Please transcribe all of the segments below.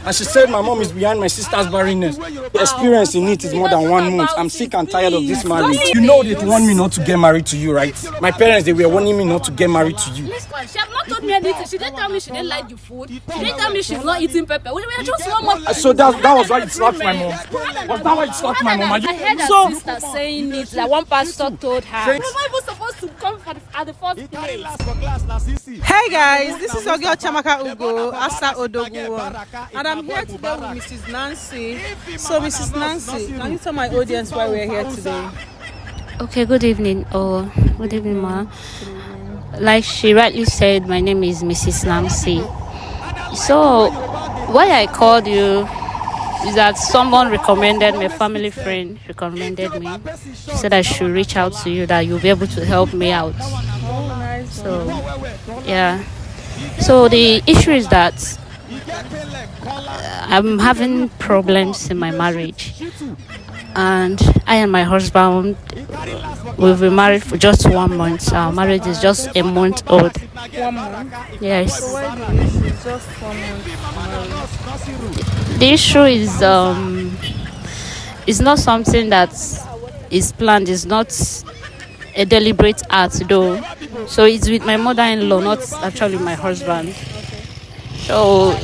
And she said my mom is behind my sister's barrenness. The experience in it is more than 1 month. I'm sick and tired of this marriage. You know they want me not to get married to you, right? My parents, they were wanting me not to get married to you. She have not told me anything. She didn't tell me she didn't like the food. She didn't tell me she's not eating pepper. We were just 1 month. So that was why you slapped my mom. Was that why you slapped my mom? I heard her sister saying it, that one pastor told her. We were not even supposed to come at the first place. Hey guys, this is your girl Chamaka Ugo, Asa Odogu, and I'm here today with Mrs. Nancy. So Mrs. Nancy, can you tell my audience why we're here today? Okay, good evening. Good evening, ma. Like she rightly said, my name is Mrs. Nancy. So, why I called you is that someone recommended me, a family friend recommended me. She said I should reach out to you, that you'll be able to help me out. So, yeah. So the issue is that I'm having problems in my marriage. And I and my husband, we've been married for just 1 month. Our marriage is just a month old. 1 month? Yes. So why the issue is just 1 month? The issue is it's not something that is planned. It's not a deliberate act, though. So it's with my mother-in-law, not actually my husband. So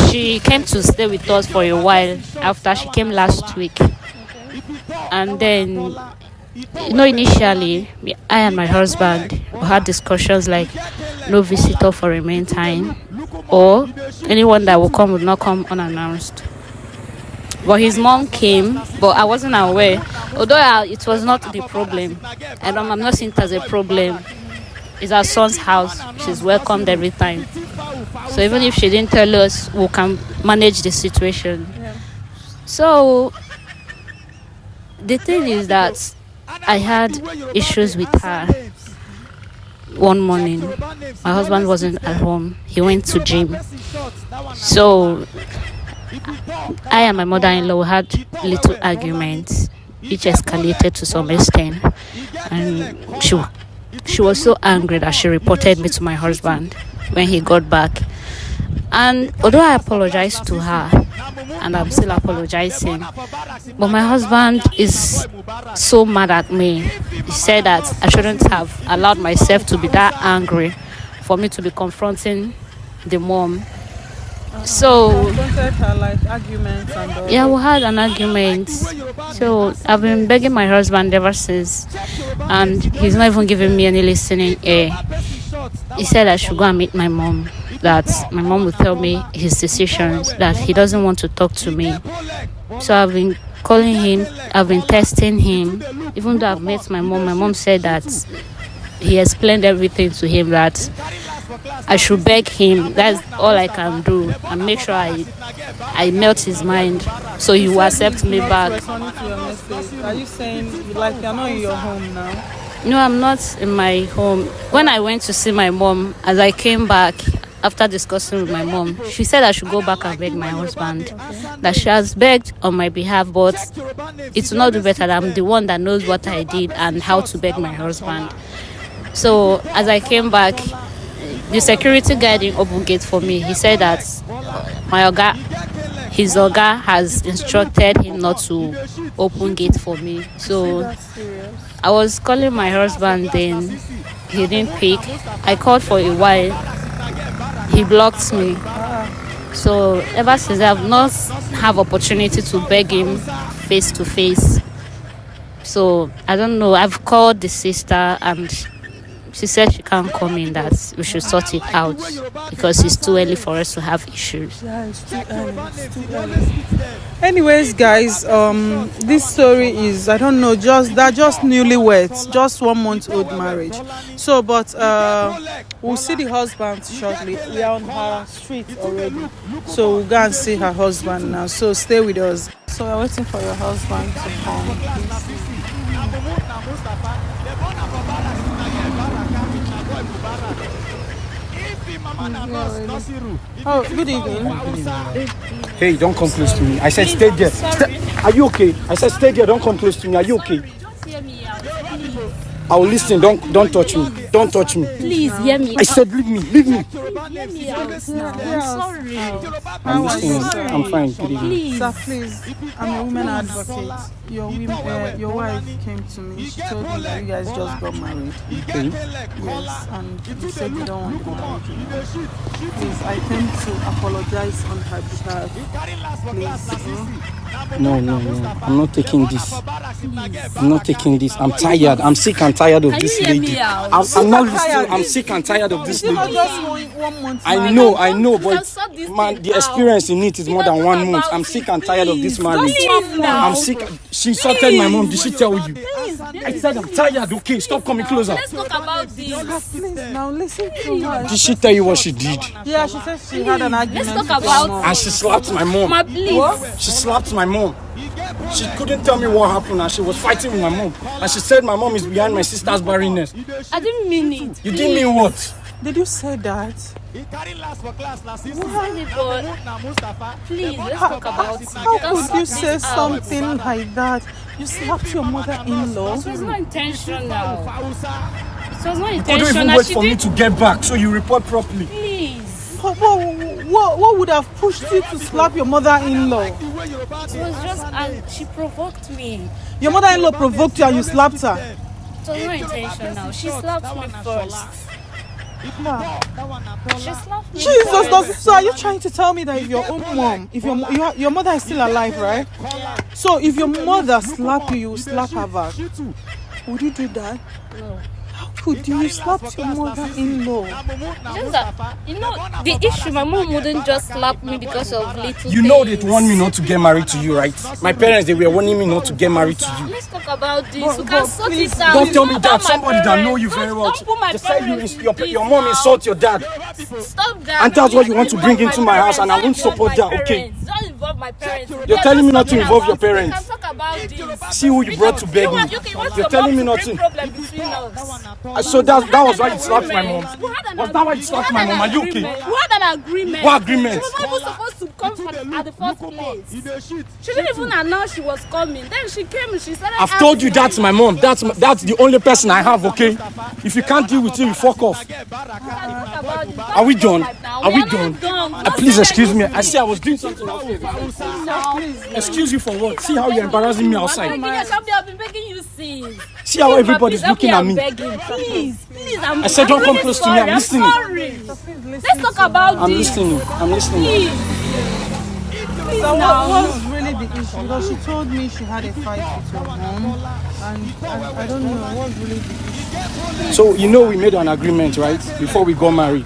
she came to stay with us for a while after she came last week. And then, initially, I and my husband had discussions like no visitor for a meantime, or anyone that will come would not come unannounced. But his mom came, but I wasn't aware. Although it was not the problem, and I'm not seeing it as a problem. It's our son's house. She's welcomed every time. So even if she didn't tell us, we can manage the situation. Yeah. So the thing is that I had issues with her one morning. My husband wasn't at home. He went to gym. So I and my mother-in-law had little arguments, which escalated to some extent. And she was so angry that she reported me to my husband when he got back. And although I apologized to her, and I'm still apologizing, but my husband is so mad at me. He said that I shouldn't have allowed myself to be that angry for me to be confronting the mom. So Confronted her like arguments and all. yeah, we had an argument. So I've been begging my husband ever since, and he's not even giving me any listening ear. He said I should go and meet my mom, that my mom will tell me his decisions, that he doesn't want to talk to me. So I've been calling him, I've been testing him. Even though I've met my mom said that he explained everything to him, that I should beg him. That's all I can do, and make sure I melt his mind so he will accept me back. Responding to your message, are you saying you're not in your home now? No, I'm not in my home. When I went to see my mom, as I came back after discussing with my mom, she said I should go back and beg my husband. That she has begged on my behalf, but it will not do better. I'm the one that knows what I did and how to beg my husband. So as I came back, the security guard didn't open gate for me. He said that his oga has instructed him not to open gate for me. So I was calling my husband, then he didn't pick. I called for a while. He blocked me. So ever since, I've not have opportunity to beg him face to face. So I don't know. I've called the sister and she said she can't come in, that we should sort it out because it's too early for us to have issues. Yeah, it's too early. It's too early. Anyways, guys, this story is, I don't know, just newlyweds, just 1 month old marriage. So, but we'll see the husband shortly. We are on her street already, so we'll go and see her husband now. So stay with us. So we're waiting for your husband to come. Oh, good evening. Hey, don't come close to me. I said stay there. Are you okay? I said stay there. Don't come close to me. Are you okay? I will listen. Don't touch me. Don't touch me. Please hear me. I said leave me. Leave me. Hear me out now. I'm sorry. I'm listening. I'm fine. Good evening. Please. Sir, please, I'm a woman advocate. Your wife came to me. She told me that you guys just got married. Okay. Yes, and you said you don't want the marriage anymore. Please, I came to apologize on her behalf. Please, No. I'm not taking this. I'm not taking this. I'm tired. I'm sick and tired of Can this you hear lady. me out? I'm not listening. I'm sick and tired of this It's not lady. just 1 month. I marriage. know, You but can sort this man, thing the out. experience in it is more than 1 month. I'm sick and tired of this marriage. Please now. I'm sick. She insulted my mom. Did she tell you? I said I'm tired. Okay, stop coming closer. Let's talk about this. Please, now listen to her. Did she tell you what she did? Yeah, she said she had an argument. Let's talk with her about- mom. And she slapped my mom. Ma, please. She slapped my mom. She couldn't tell me what happened, and she was fighting with my mom. And she said my mom is behind my sister's barrenness. I didn't mean it. You didn't mean what? Did you say that? Please, let's talk about it. How Let's could sort you this say out. something like that? You slapped your mother-in-law. It was not intentional. It was not You couldn't intentional. even wait She for me did. to get back, so you report properly. Please. What would have pushed you to slap your mother-in-law? It was just, she provoked me. Your mother-in-law provoked you and you slapped her. It was not intentional. She slapped me first. She slapped me Jesus, first. so are you trying to tell me that if your own mom, if your mother is still alive, right? So if your mother slap you, you slap her back. Would you do that? No. Could you slap your mother-in-law? Just that, the issue, my mom wouldn't just slap me because of little You know things. they want me not to get married to you, right? My parents, they were wanting me not to get married to you. Let's talk about this. But- We but can sort please, it out. Don't It's tell me not that. about my Somebody that know you parents. very well. Don't put my They said parents in your this mom now. insult your dad. Stop that. And that's what you want to Don't bring involve into my house, and I parents. won't Don't support involve that, my okay? parents. Don't involve my parents. You're telling me not to involve your parents. We can talk about this. See who you brought to beg me. You're telling me not to. Problem between us. So that was why you slapped my mom. We had an Was that why you slapped my mom? Are you okay? agreement. We had an agreement. What agreement? She was not even supposed to come at the first place. She didn't even announce she was coming. Then she came and she started. I've told you that's my mom. That's the only person I have, okay? If you can't deal with it, you fuck off. Are we done? Are we done? Please excuse me. I see I was doing something outside. Excuse you for what? See how you're embarrassing me outside. I've been begging you since. See how everybody's looking at me. Please, I said don't come close to me. I'm listening. Sorry. Let's talk about I'm this. listening. I'm listening. Please. So what was really the issue? Because she told me she had a fight with her mom, and I don't know what was really the issue. So you know we made an agreement, right? Before we got married,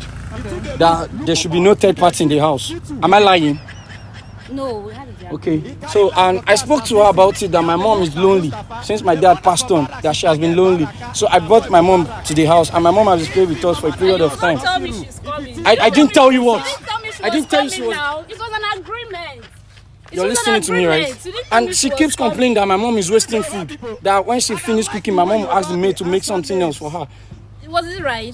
that there should be no third party in the house. Am I lying? No, we had a Okay. So and I spoke to her about it that my mom is lonely since my dad passed on. That she has been lonely. So I brought my mom to the house, and my mom has stayed with us for a period of time. Tell me she's coming. I didn't tell you what. You didn't tell me she I didn't was tell you she coming was. now. It was an agreement. It You're was listening an to me, right? agreement. You didn't tell me And she was keeps coming. complaining that my mom is wasting food. That when she finished cooking, my mom asked the maid to make something else for her. Was it right?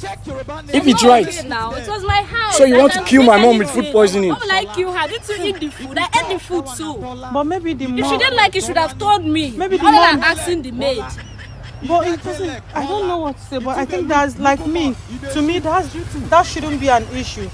If it's No, right, okay now. It was my house. So you I want to can kill make my mom with anything. food poisoning? Why will I kill her? Did you eat the food? I ate the food too. But maybe the If she mom. didn't like it, she should have told me. Maybe the Other mom- than asking the maid. But it doesn't. I don't know what to say. But I think that's like me. To me, that shouldn't be an issue.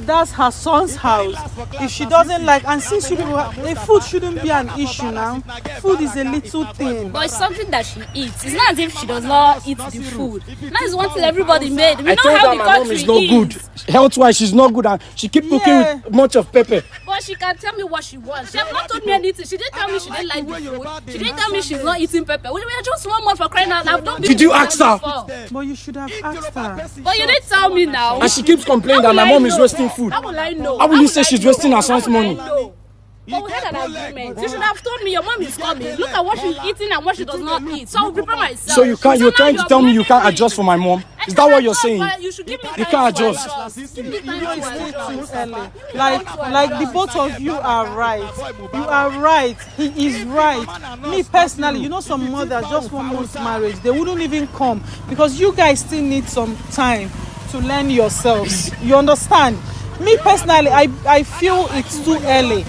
That's her son's house. If she doesn't like, and since you people, the food shouldn't be an issue now. Food is a little thing. But it's something that she eats. It's not as if she does not eat the food. That is one thing everybody made. We I know told how her the my mom country is not good. Health-wise, she's not good, and she keep cooking Yeah. with much of pepper. But she can tell me what she wants. She has not told me anything. She didn't tell me she didn't like the food. She didn't tell me she's not eating pepper. We are just 1 month for crying out loud. I've done this Did you before. ask her? But you should have asked her. But you didn't tell me now. And she keeps complaining How that my will I mom is know? wasting food. How will I know? How will you say I she's know? wasting her son's How will I money? know? But we had an agreement. You should have told me your mom is coming. Look at what she's eating and what she does not eat. So I will prepare myself. So you can't. You're now trying to tell me you can't blaming adjust for my mom? I Is that what you're can't saying? adjust, but you should give me You time can't to adjust. Give me time to adjust. Too early. Like the both of you are right. You are right. He is right. Me personally, you know, some mothers just 1 month marriage, they wouldn't even come because you guys still need some time to learn yourselves. You understand? Me personally, I feel it's too early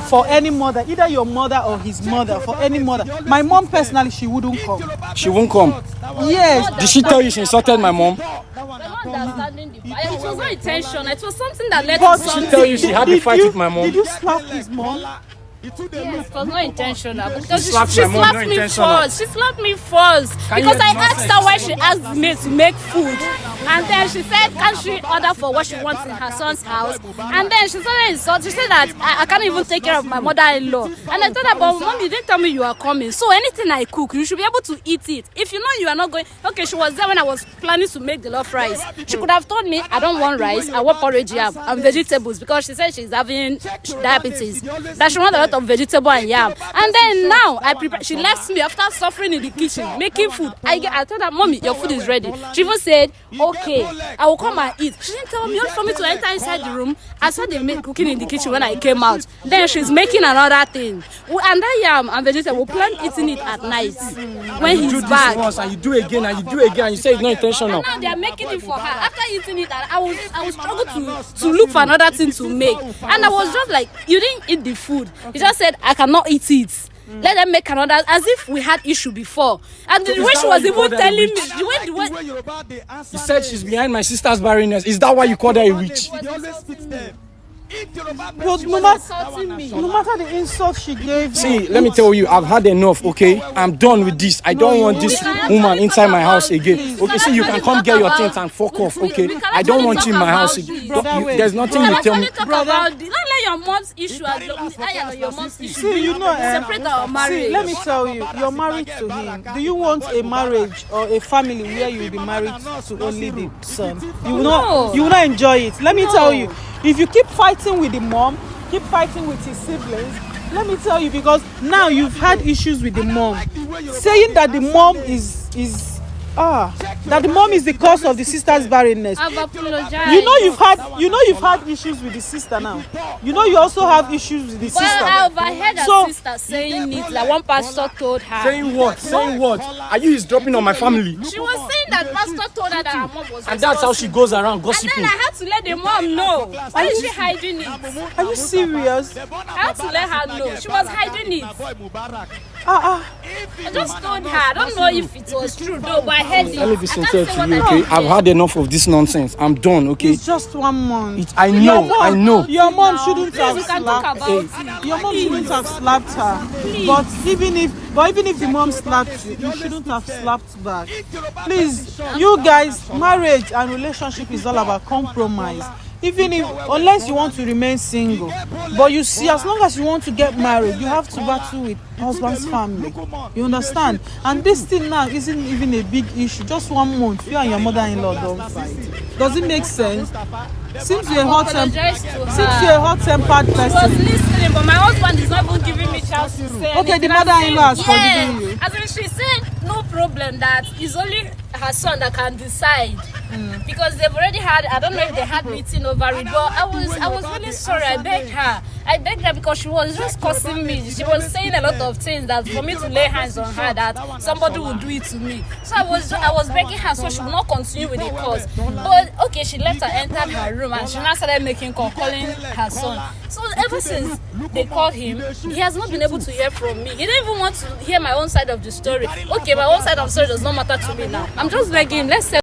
for any mother, either your mother or his mother, for any mother. My mom personally, she wouldn't come. She won't come. Yes. Did she tell you she insulted my mom? We're not understanding the fight. It was not intentional. It was something that led But to Did something. she tell you she had a fight with my mom? Did you slap his mom? Yes, it was not intentional. Because she slapped slapped my mom, not me intentional. first. She slapped me first. Can you Because I hear asked her why she asked me to make food. And then she said, can she order for what she wants in her son's house? And then she started insulting. She said that I can't even take care of my mother-in-law. And I told her, but mom, you didn't tell me you are coming. So anything I cook, you should be able to eat it. If you know you are not going... Okay, she was there when I was planning to make the love rice. She could have told me, I don't want rice, I want porridge yam and vegetables, because she said she's having diabetes. That she wants a lot of vegetable and yam. And then now, she left me after suffering in the kitchen, making food. I told her, mommy, your food is ready. She even said, okay, I will come and eat. She didn't tell me, only for me to enter inside the room. I saw them cooking in the kitchen when I came out. Then she's making another thing. And that yam and vegetable, we'll plan eating it at night when he's back. Once and you do again and you do again and you say it's not intentional. And now they are making it for her. After eating it, I was struggle to look for another thing to make. And I was just like, you didn't eat the food. You just said, I cannot eat it. Let them make another, as if we had issue before. And the way she was even telling me, the way You said she's behind my sister's barrenness. Is that why you called her a witch? But no matter the insult she gave See, let me tell you, I've had enough, okay? I'm done with this. I don't want this woman inside my house again. Okay, see, you can come get your things and fuck off, okay? I don't want you in my house again. There's nothing you tell me. Don't let your mom's issue and your mom's issue. See, you know, separate our marriage. See, let me tell you, you're married to him. Do you want a marriage or a family where you will be married to only the son? You will not enjoy it. Let me tell you, if you keep fighting with the mom, keep fighting with his siblings, let me tell you, because now you've had issues with the mom, saying that the mom is the cause of the sister's barrenness. I've apologized. You know you've had issues with the sister now. You know you also have issues with the sister. Well, I overheard her sister saying it, like one pastor told her. Saying what? Saying what? Are you dropping on my family? She was saying that pastor told her that her mom was And that's how she goes around gossiping. And then I had to let the mom know. Why is she hiding it? Are you serious? I had to let her know. She was hiding it. I just told her. I don't know if it was true though, but I heard it. Let me be sincere to you, okay? I've had enough of this nonsense. I'm done, okay? It's just 1 month. I know. Your mom shouldn't have We can talk slapped about it. Your mom shouldn't have slapped her. But even if the mom slapped you, you shouldn't have slapped back. Please, you guys, marriage and relationship is all about compromise. Even if, unless you want to remain single, but you see, as long as you want to get married, you have to battle with husband's family. You understand? And this thing now isn't even a big issue. Just 1 month, you and your mother-in-law don't fight. Does it make sense? Seems you're a hot-tempered I was person. listening, but my husband is not even giving me chance to say. Okay, the mother-in-law has forgiven you. As in, she said no problem, that it's only her son that can decide. Because they've already had, I don't know if they had meeting over it, but I was really sorry. I begged her because she was just cursing me. She was saying a lot of things that for me to lay hands on her, that somebody would do it to me. So I was begging her so she would not continue with the course. But okay, she left and entered her room, and she now started making call, calling her son. So ever since they called him, he has not been able to hear from me. He didn't even want to hear my own side of the story. Okay, my own side of the story does not matter to me now. I'm just begging, let's